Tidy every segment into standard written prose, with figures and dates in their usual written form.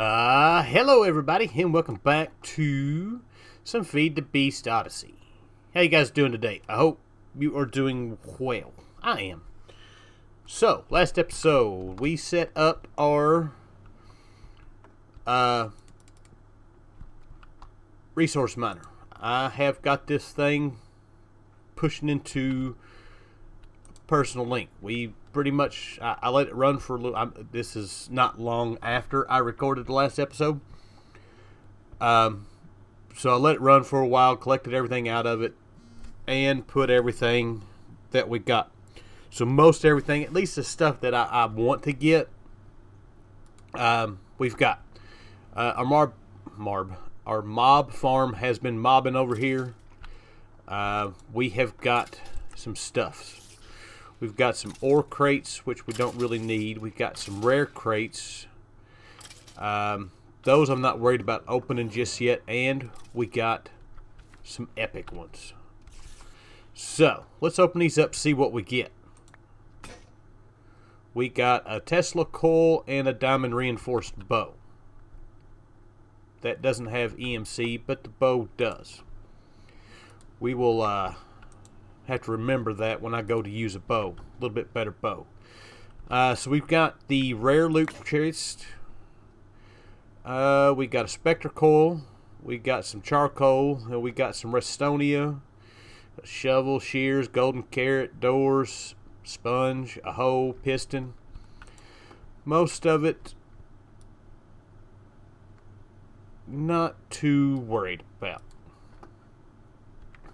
Hello everybody, and welcome back to some Feed the Beast Odyssey. How you guys doing today? I hope you are doing well. I am. So, last episode, we set up our resource miner. I have got this thing pushing into personal link. We pretty much, I let it run for a little. This is not long after I recorded the last episode. So I let it run for a while, collected everything out of it, and put everything that we got. So most everything, at least the stuff that I want to get, we've got. Our mob farm has been mobbing over here. We have got some stuff. We've got some ore crates, which we don't really need. We've got some rare crates. Those I'm not worried about opening just yet. And we got some epic ones. So, let's open these up, see what we get. We got a Tesla coil and a diamond reinforced bow. That doesn't have EMC, but the bow does. We will have to remember that when I go to use a bow. A little bit better bow. So we've got the rare loot chest. We got a spectre coil. We got some charcoal. And we got some restonia. A shovel, shears, golden carrot, doors, sponge, a hoe, piston. Most of it not too worried about.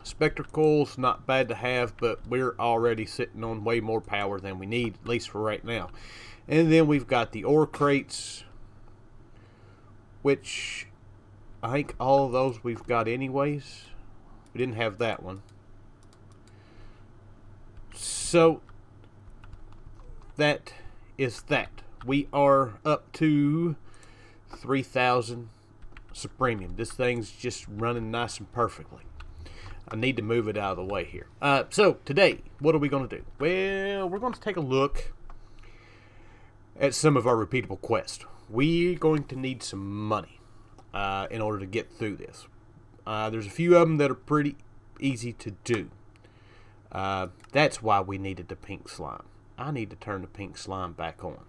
Spectacle's not bad to have, but we're already sitting on way more power than we need, at least for right now. And then we've got the ore crates, which I think all of those we've got anyways. We didn't have that one. So that is that. We are up to 3,000 supremium. This thing's just running nice and perfectly. I need to move it out of the way here. So today, what are we going to do? Well, we're going to take a look at some of our repeatable quests. We're going to need some money in order to get through this. There's a few of them that are pretty easy to do. That's why we needed the pink slime. I need to turn the pink slime back on.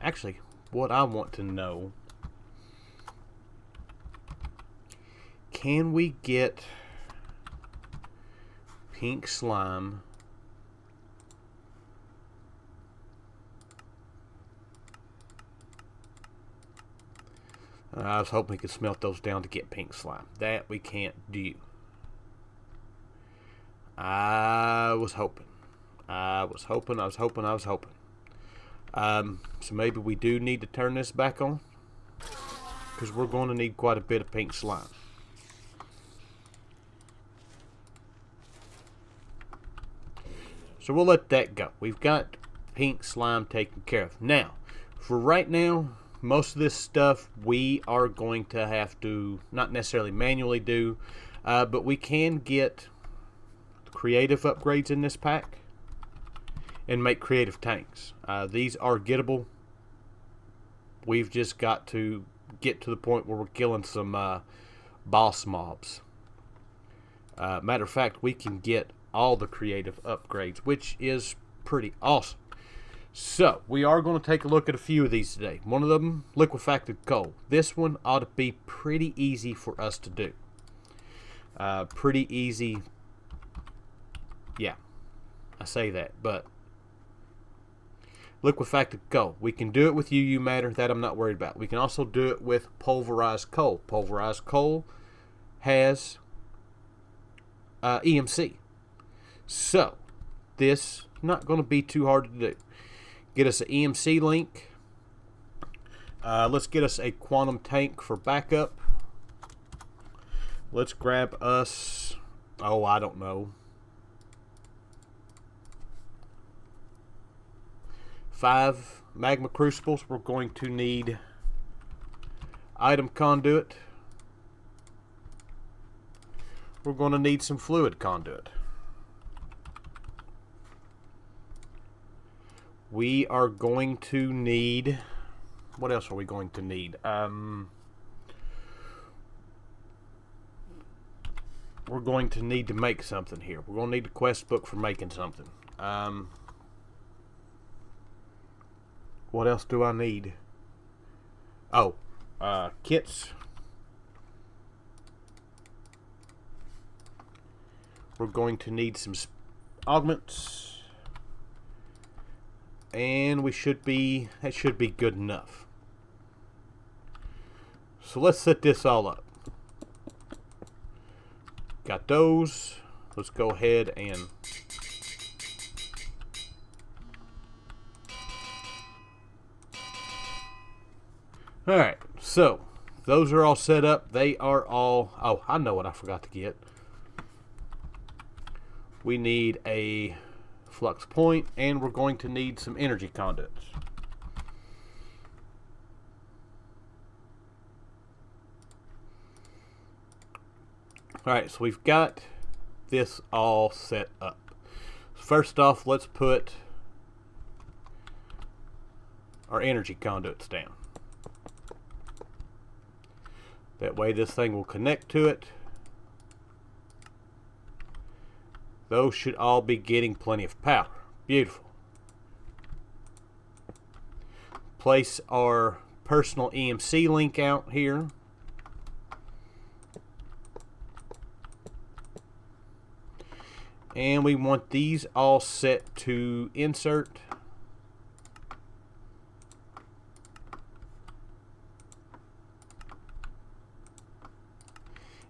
Actually, what I want to know, can we get pink slime I was hoping we could smelt those down to get pink slime. That we can't do. I was hoping. So maybe we do need to turn this back on, because we're going to need quite a bit of pink slime. So we'll let that go. We've got pink slime taken care of. Now, for right now, most of this stuff we are going to have to not necessarily manually do, but we can get creative upgrades in this pack and make creative tanks. These are gettable. We've just got to get to the point where we're killing some boss mobs. Matter of fact, we can get all the creative upgrades, which is pretty awesome. So, we are going to take a look at a few of these today. One of them, liquefied coal. This one ought to be pretty easy for us to do. Pretty easy. Yeah, I say that, but liquefied coal. We can do it with UU matter. That I'm not worried about. We can also do it with pulverized coal. Pulverized coal has EMC. So, this not going to be too hard to do. Get us an EMC link. Let's get us a quantum tank for backup. Let's grab us, oh, I don't know, 5 magma crucibles. We're going to need item conduit. We're going to need some fluid conduit. we are going to need, what else are we going to need? We're going to need to make something here. We're going to need a quest book for making something. What else do I need? Oh, kits. We're going to need some augments. And that should be good enough. So let's set this all up. Got those. Let's go ahead and alright, so those are all set up. They are all, oh, I know what I forgot to get. We need a flux point, and we're going to need some energy conduits. Alright, so we've got this all set up. First off, let's put our energy conduits down. That way this thing will connect to it. Those should all be getting plenty of power. Beautiful. Place our personal EMC link out here. And we want these all set to insert.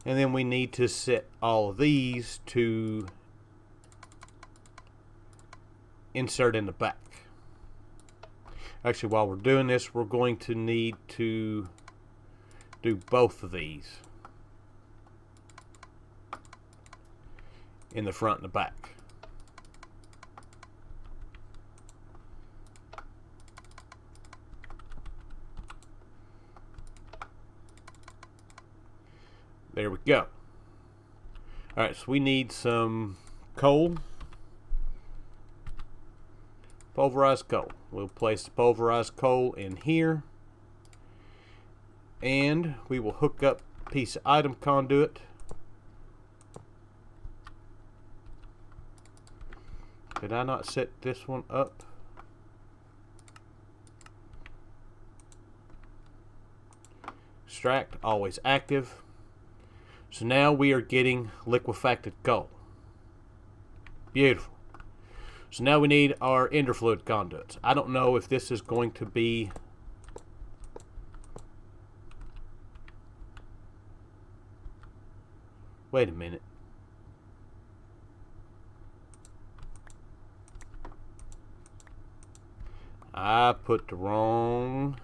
And then we need to set all of these to insert in the back. Actually, while we're doing this, we're going to need to do both of these in the front and the back. There we go. Alright, so we need some coal. Pulverized coal. We'll place the pulverized coal in here. And we will hook up a piece of item conduit. Did I not set this one up? Extract, always active. So now we are getting liquefacted coal. Beautiful. So now we need our ender fluid conduits. I don't know if this is going to be wait a minute. I put the wrong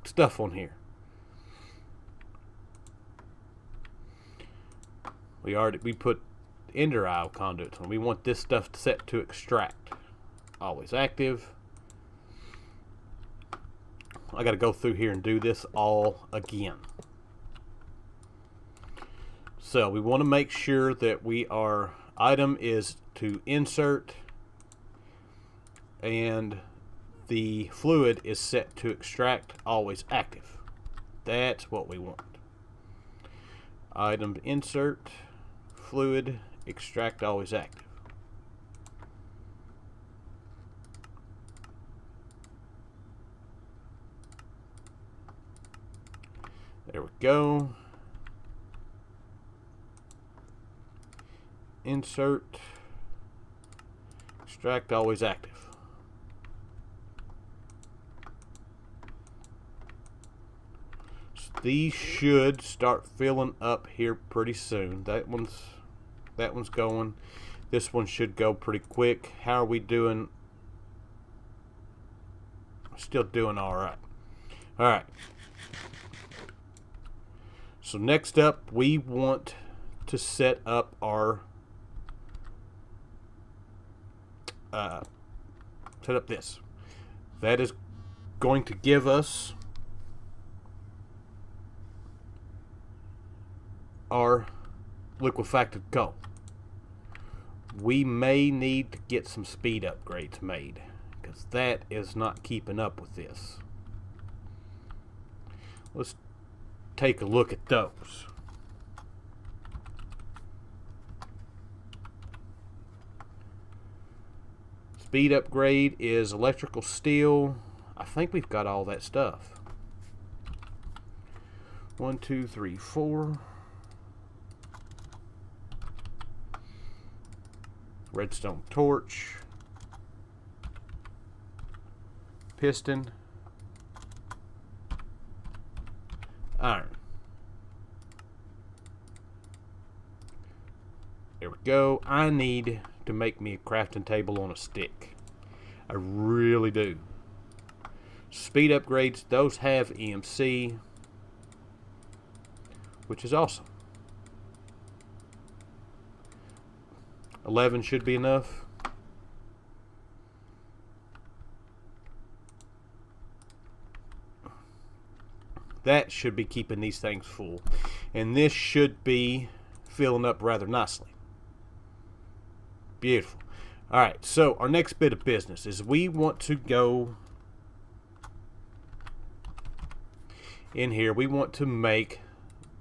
stuff on here. We put ender isle conduits on. We want this stuff set to extract. Always active. I got to go through here and do this all again. So we want to make sure that our item is to insert and the fluid is set to extract, always active. That's what we want. Item to insert, fluid, extract, always active. There we go. Insert, extract, always active. So these should start filling up here pretty soon. That one's going. This one should go pretty quick. How are we doing? Still doing all right. All right. So next up, we want to set up our this. That is going to give us our liquefacted coal. we may need to get some speed upgrades made, because that is not keeping up with this. Let's take a look at those. Speed upgrade is electrical steel. I think we've got all that stuff. 1, 2, 3, 4. Redstone torch. Piston. Iron. There we go. I need to make me a crafting table on a stick. I really do. Speed upgrades, those have EMC, which is awesome. 11 should be enough. That should be keeping these things full. And this should be filling up rather nicely. Beautiful. Alright, so our next bit of business is we want to go in here. We want to make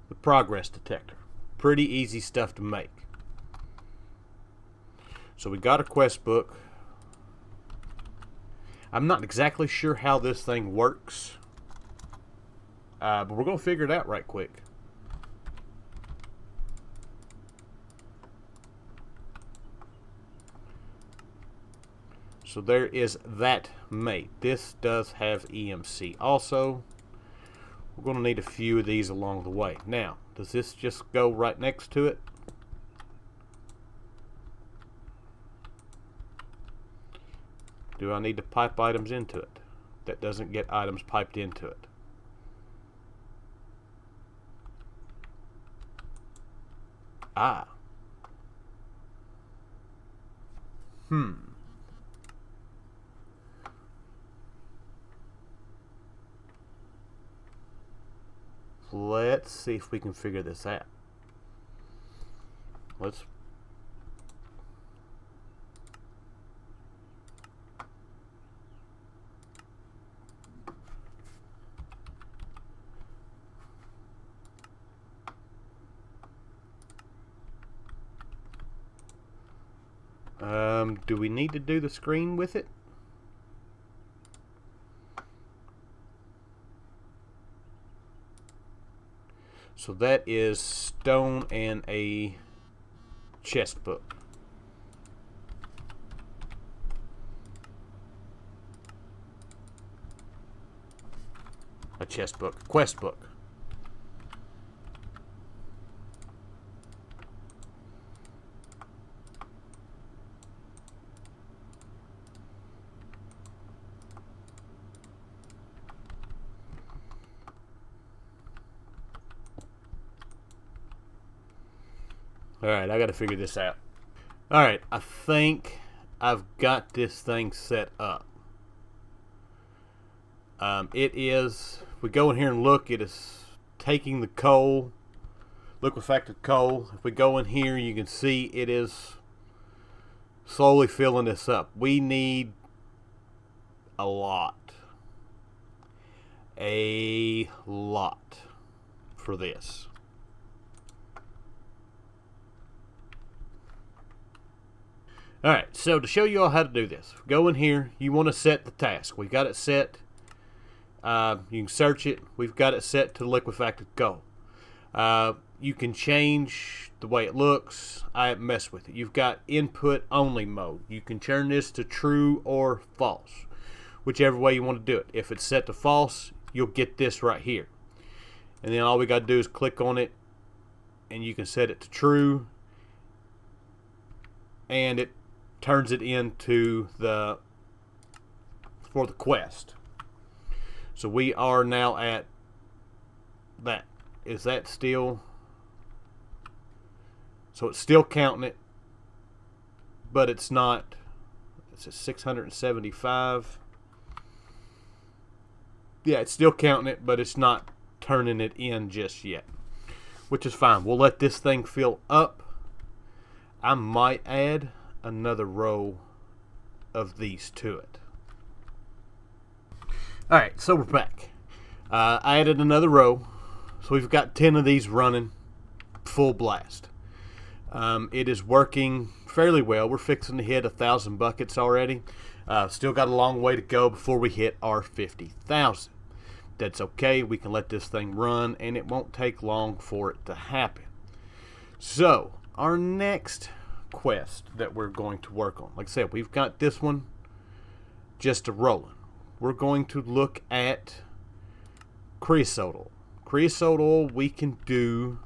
the progress detector. Pretty easy stuff to make. So we got a quest book. I'm not exactly sure how this thing works, but we're going to figure it out right quick. So there is that mate. This does have EMC also. We're going to need a few of these along the way. Now, does this just go right next to it? Do I need to pipe items into it? That doesn't get items piped into it. Ah. Let's see if we can figure this out. Let's do we need to do the screen with it? So that is stone and a chest book. A chest book, quest book. Alright, I gotta figure this out. Alright, I think I've got this thing set up. It is, if we go in here and look, it is taking the coal, liquefied coal. If we go in here, you can see it is slowly filling this up. We need a lot. A lot for this. Alright, so to show you all how to do this, go in here, you want to set the task. We've got it set, you can search it, we've got it set to liquefied coal. You can change the way it looks. I haven't messed with it. You've got input only mode. You can turn this to true or false, whichever way you want to do it. If it's set to false, you'll get this right here. And then all we got to do is click on it, and you can set it to true, and it turns it into for the quest. So we are now at that. Is that still? So it's still counting it, but it's not. It's at 675. Yeah, it's still counting it, but it's not turning it in just yet, which is fine. We'll let this thing fill up. I might add another row of these to it. Alright, so we're back. I added another row, so we've got 10 of these running full blast. It is working fairly well. We're fixing to hit 1,000 buckets already. Still got a long way to go before we hit our 50,000. That's okay. We can let this thing run, and it won't take long for it to happen. So, our next quest that we're going to work on, like I said, we've got this one just a rolling. We're going to look at creosote oil. Creosote oil we can do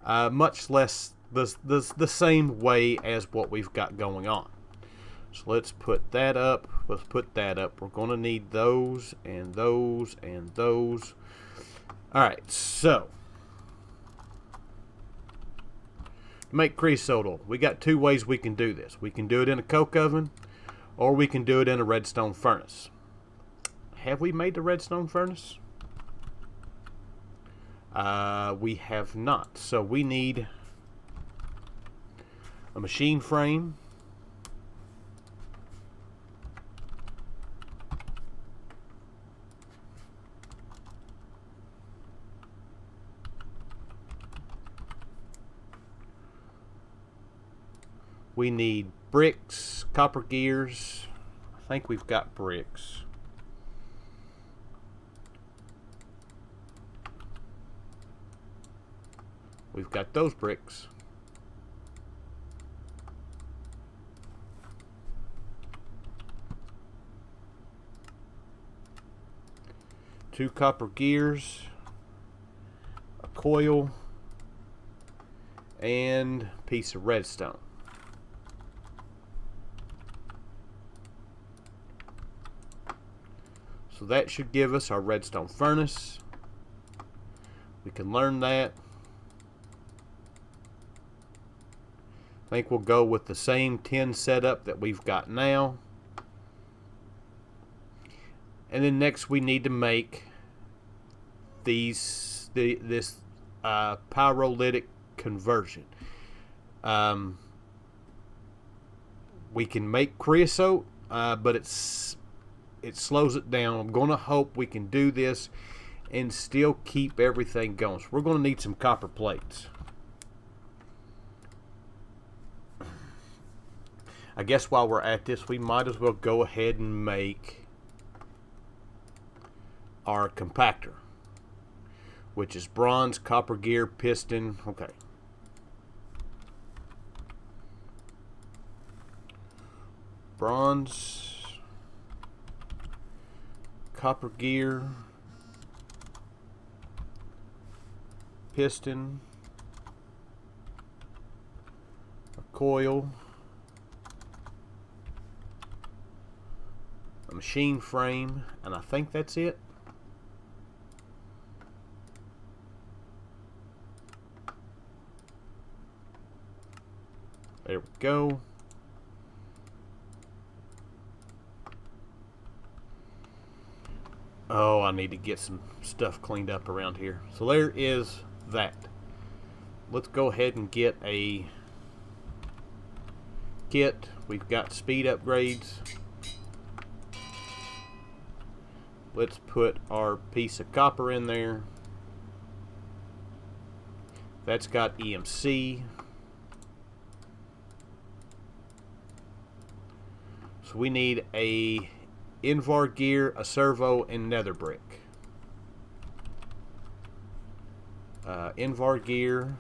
much less the same way as what we've got going on. So let's put that up. Let's put that up. We're going to need those and those and those. Alright, so to make creosote oil, we got two ways we can do this. We can do it in a coke oven, or we can do it in a redstone furnace. Have we made the redstone furnace? We have not. So we need a machine frame. We need bricks, copper gears. I think we've got bricks. We've got those bricks. Two copper gears, a coil, and a piece of redstone. So that should give us our redstone furnace. We can learn that. I think we'll go with the same 10 setup that we've got now. And then next we need to make this pyrolytic conversion. We can make creosote, but it slows it down. I'm going to hope we can do this and still keep everything going. So we're going to need some copper plates. I guess while we're at this, we might as well go ahead and make our compactor, which is bronze, copper gear, piston. Okay. Bronze, copper gear, piston, a coil, a machine frame, and I think that's it. There we go. Oh, I need to get some stuff cleaned up around here. So there is that. Let's go ahead and get a kit. We've got speed upgrades. Let's put our piece of copper in there. That's got EMC. So we need a Invar gear, a servo, and nether brick. Invar gear,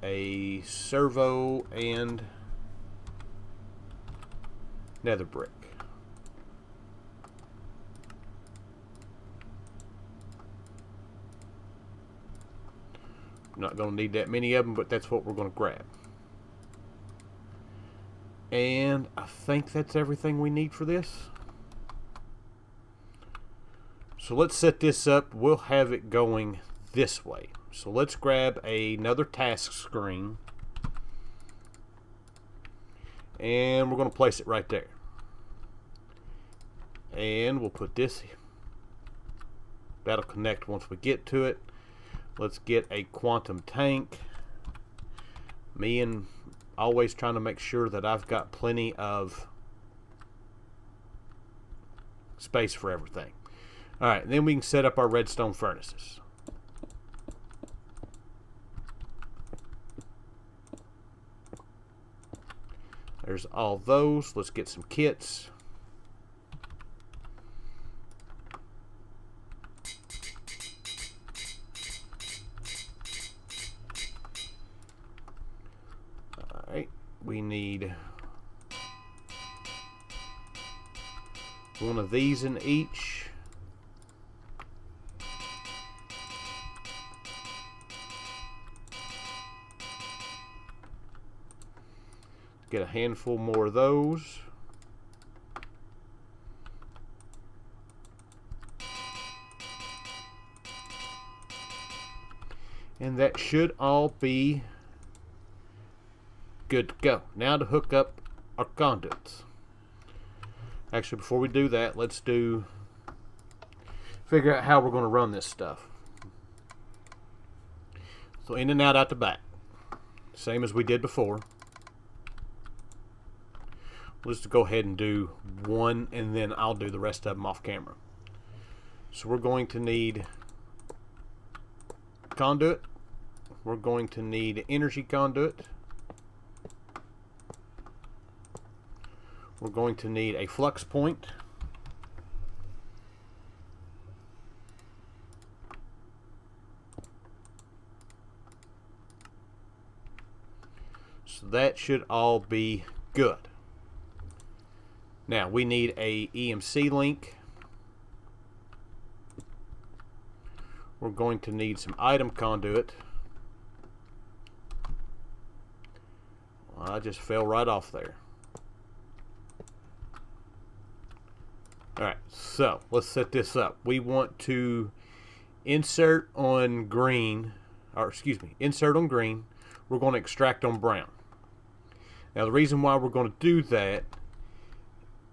a servo, and nether brick. I'm not going to need that many of them, but that's what we're going to grab. And I think that's everything we need for this. So let's set this up. We'll have it going this way. So let's grab another task screen. And we're going to place it right there. And we'll put this. That'll connect once we get to it. Let's get a quantum tank. Me and always trying to make sure that I've got plenty of space for everything. Alright, then we can set up our redstone furnaces. There's all those. Let's get some kits. Alright, we need one of these in each. Get a handful more of those. And that should all be good to go. Now to hook up our conduits. Actually, before we do that, let's figure out how we're going to run this stuff. So in and out the back. Same as we did before. Let's go ahead and do one, and then I'll do the rest of them off camera. So we're going to need conduit. We're going to need energy conduit. We're going to need a flux point. So that should all be good. Now we need a EMC link. We're going to need some item conduit. Well, I just fell right off there. Alright, so let's set this up. We want to insert on green, or excuse me, insert on green. We're going to extract on brown. Now the reason why we're going to do that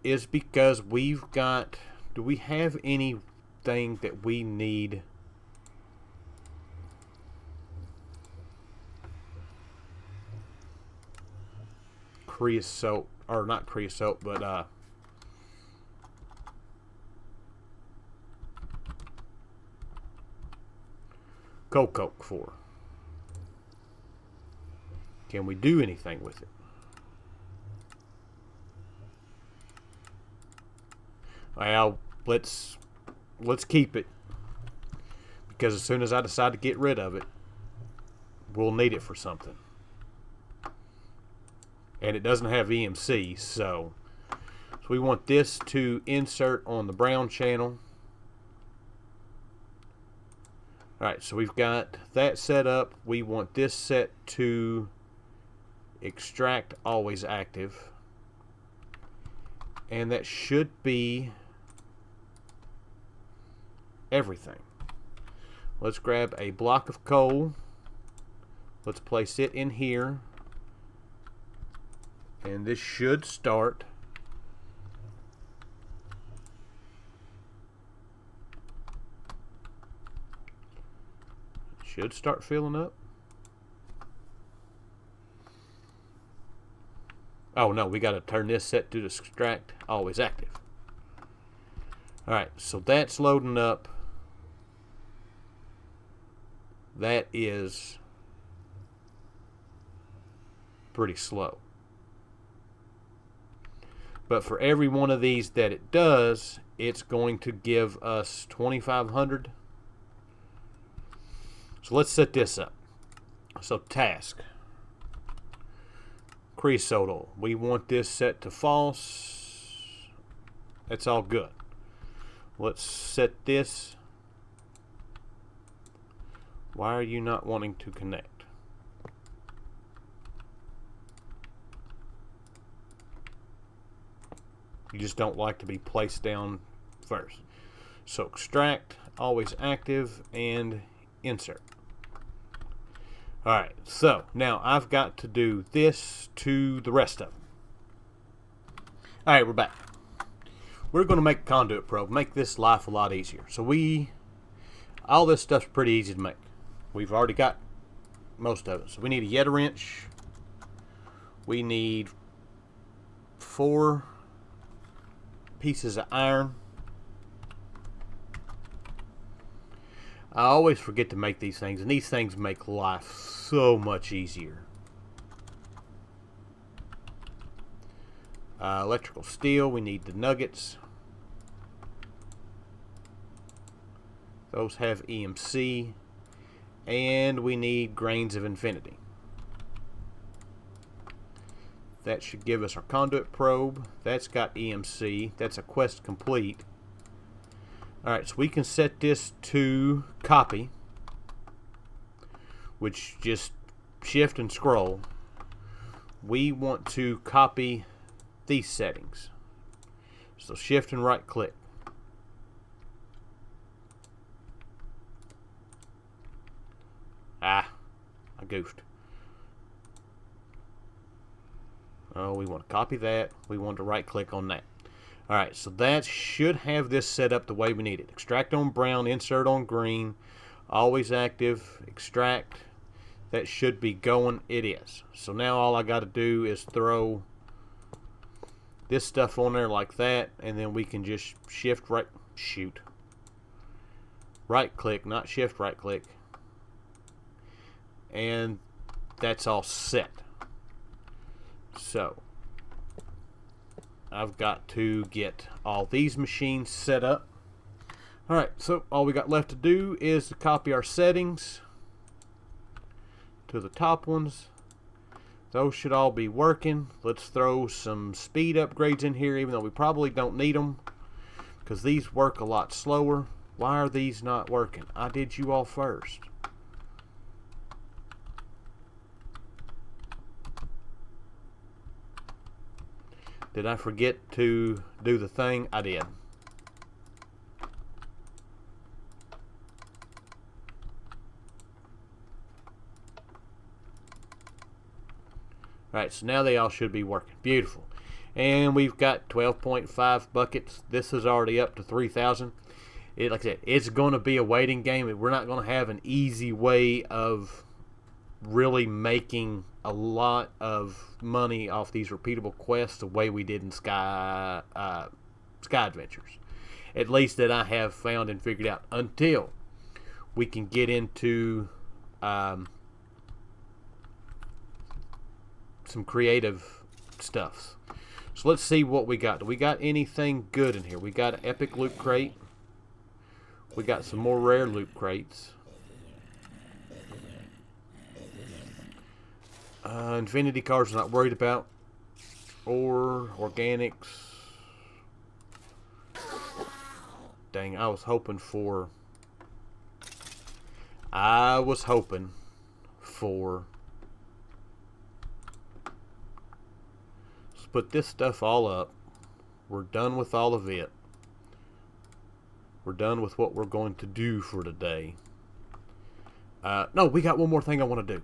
is because we've got, do we have anything that we need? Creosote, or not creosote, but coke for. Can we do anything with it? Well, let's keep it, because as soon as I decide to get rid of it, we'll need it for something. And it doesn't have EMC, so we want this to insert on the brown channel. Alright, so we've got that set up. We want this set to extract always active. And that should be everything. Let's grab a block of coal. Let's place it in here. And this should start. Should start filling up. Oh no, we got to turn this set to extract always active. Alright, so that's loading up. That is pretty slow. But for every one of these that it does, it's going to give us 2,500. So let's set this up. So task. Creosote oil. We want this set to false. That's all good. Let's set this. Why are you not wanting to connect? You just don't like to be placed down first. So extract, always active, and insert. Alright, so now I've got to do this to the rest of them. Alright, we're back. We're going to make a conduit probe, make this life a lot easier. So all this stuff's pretty easy to make. We've already got most of it. So we need a Yeta wrench. We need 4 pieces of iron. I always forget to make these things, and these things make life so much easier. Electrical steel, we need the nuggets. Those have EMC. And we need grains of infinity. That should give us our conduit probe. That's got EMC. That's a quest complete. Alright, so we can set this to copy, which just shift and scroll. We want to copy these settings. So shift and right click. I goofed. Oh, we want to copy that. We want to right click on that. Alright, so that should have this set up the way we need it. Extract on brown, insert on green, always active, extract. That should be going. It is. So now all I got to do is throw this stuff on there like that, and then we can just shift right, right click, not shift right click, and that's all set. So I've got to get all these machines set up. Alright, so all we got left to do is to copy our settings to the top ones. Those should all be working. Let's throw some speed upgrades in here, even though we probably don't need them, because these work a lot slower. Why are these not working? I did you all first. Did I forget to do the thing? I did. Alright, so now they all should be working. Beautiful. And we've got 12.5 buckets. This is already up to 3,000. Like I said, it's going to be a waiting game. We're not going to have an easy way of really making a lot of money off these repeatable quests the way we did in Sky Adventures. At least that I have found and figured out, until we can get into some creative stuff. So let's see what we got. Do we got anything good in here? We got an epic loot crate. We got some more rare loot crates. Infinity cards I'm not worried about. Or organics. Dang, I was hoping for let's put this stuff all up. We're done with all of it. We're done with what we're going to do for today. No, we got one more thing I want to do.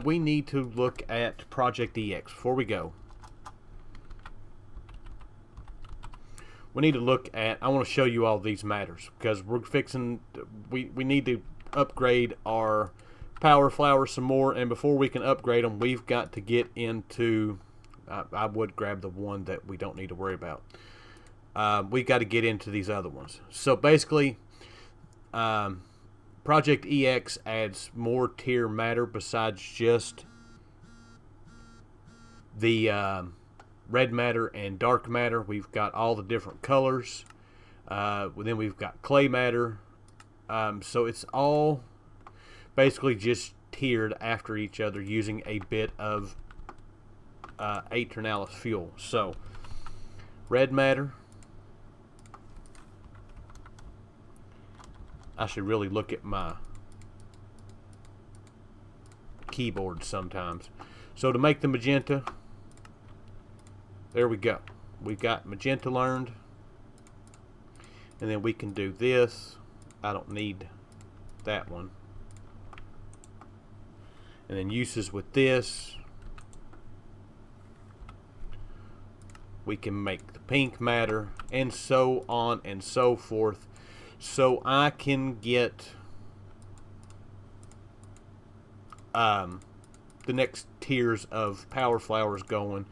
We need to look at Project EX before we go. We need to look at, I want to show you all these matters, because we're fixing, we need to upgrade our power flowers some more, and before we can upgrade them, we've got to get into, I would grab the one that we don't need to worry about. We've got to get into these other ones. So basically, Project EX adds more tier matter besides just the red matter and dark matter. We've got all the different colors. Then we've got clay matter. So it's all basically just tiered after each other using a bit of Aeternalis fuel. So red matter. I should really look at my keyboard sometimes. So to make the magenta, there we go. We got magenta learned. And then we can do this. I don't need that one. And then uses with this. We can make the pink matter, and so on and so forth. So I can get the next tiers of power flowers going,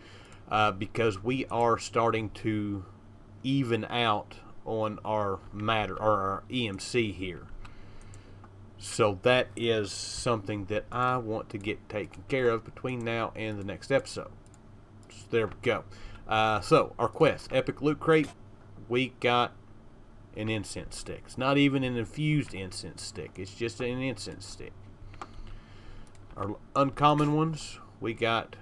because we are starting to even out on our matter or our EMC here. So that is something that I want to get taken care of between now and the next episode. So there we go. So our quest, Epic Loot Crate, we got an incense stick. It's not even an infused incense stick. It's just an incense stick. Our uncommon ones, we got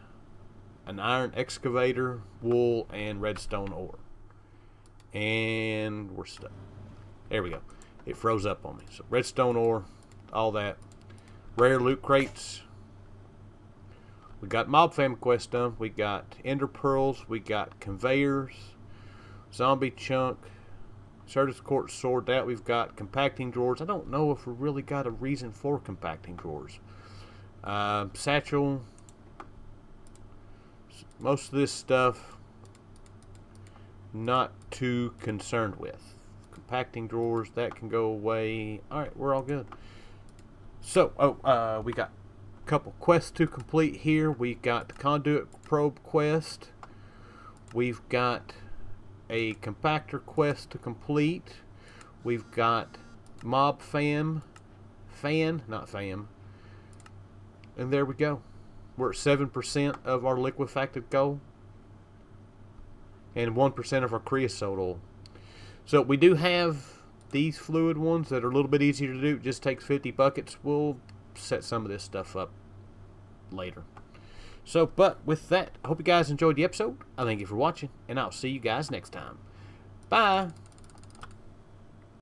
an iron excavator, wool, and redstone ore. And we're stuck. There we go. It froze up on me. So redstone ore, all that. Rare loot crates. We got mob family quest done. We got ender pearls. We got conveyors. Zombie chunk. Certus quartz sword. That we've got. Compacting drawers. I don't know if we really got a reason for compacting drawers. Satchel. Most of this stuff not too concerned with. Compacting drawers, that can go away. Alright, we're all good. So, we got a couple quests to complete here. We got the Conduit probe quest. We've got a compactor quest to complete. We've got mob fam. And there we go. We're at 7% of our liquefied gold and 1% of our creosote oil. So we do have these fluid ones that are a little bit easier to do. It just takes 50 buckets. We'll set some of this stuff up later. So, but with that, I hope you guys enjoyed the episode. I thank you for watching, and I'll see you guys next time. Bye.